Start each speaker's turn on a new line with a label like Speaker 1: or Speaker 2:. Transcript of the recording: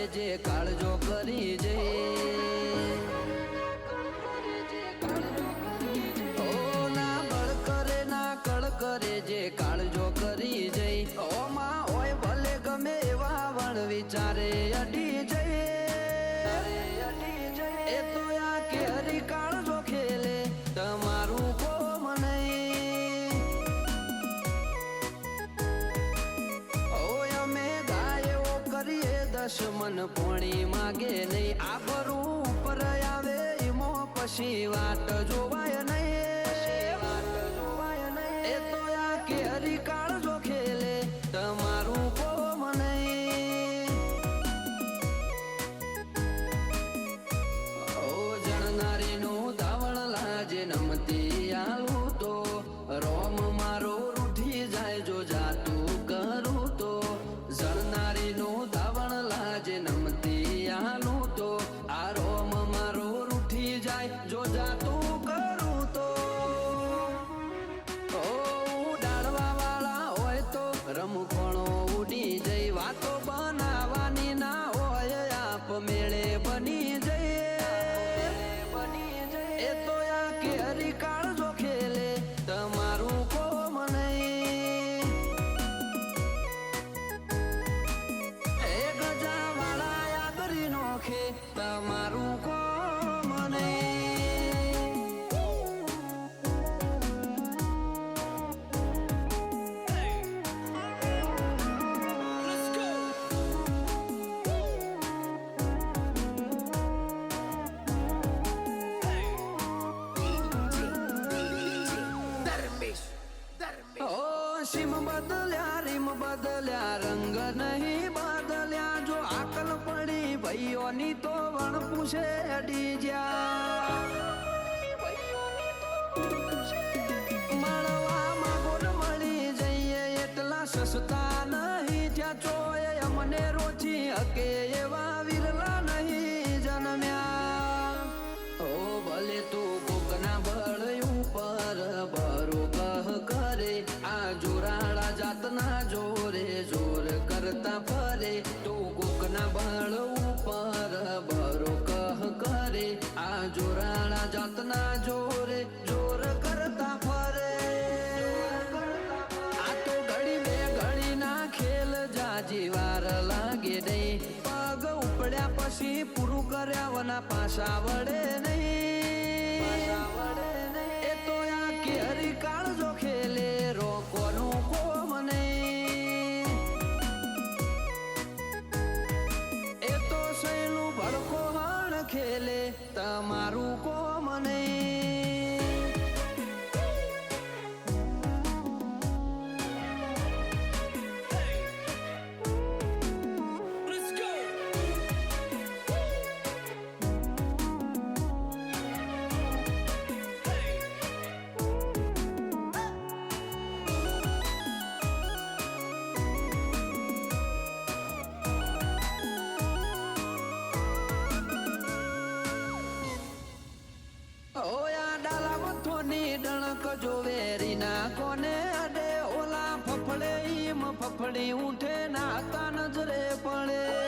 Speaker 1: જે કાળજો કરી જે કરે જે કાળજો કરી જઈ ઓમાં ઓય ભલે ગમે એવા વણ વિચારે અડી જઈએ એ તો આ કે હરી કાળજો ખેલે તમારું કોમ નહીં ઓય અમે ગાય ઓ કરીએ દશમન પોણી માગે નહીં આ બરું ઉપર આવે ઈમો પછી વાટ જોવાય નહીં હરી કાળજો ખેલે તમારું કોમ નહીં ઓ જણનારીનું ધાવણ લાજે નમતી આવું તો રોમ મારો રૂઠી જાય જો જાતું કરું તો જણનારીનું ધાવણ લાજે નમતી આલું તો આ રોમ મારો રૂઠી જાય જો જાતું કરું તો રમખણો ઉડી જઈ વાતો બનાવવાની ના હોય આપ મેળે બની જઈએ એ તો આ કે હરી કાળજો ખેલે તમારું કોમ નહીં એ ગજા વાળા યાદરી નોખે તમારું કોમ નહીં સીમ બદલ્યા રીમ બદલ્યા રંગ નહીં બદલ્યા જો આકલ પડી ભાઈઓની તો વણ પૂછે અડી જ્યા મળવામાં ગોળ મળી જઈએ એટલા સસ્તા નહીં ત્યાં ચોય અમને રોચી હકે એવા વિરલા નહીં જન્મ્યા ઓ ભલે તું કોકના બળ ઉપર બરો કહ કરે આ જોરાળા જાતના જોરે જોર કરતા ફરે તું કોકના બળ ઉપર બરો કહ કરે આ જોરાળા જાતના જોરે જોર કરતા ફરે આ તો ઘડી બે ઘડી ના ખેલ જાજી વાર લાગે નહીં પગ ઉપડ્યા પછી પૂરું કર્યા વના પાછા વડે નહીં એ તો આ કે હરી કાળજો ખેલે રોકોનું કોમ નહીં એ તો સહેલું ભડકો હણ ખેલે તમારું કોમ નહીં ડણક જો વેરી ના કોને અડે ઓલા ફફડે ઈમ ફફડી ઉઠે ના તા નજરે પડે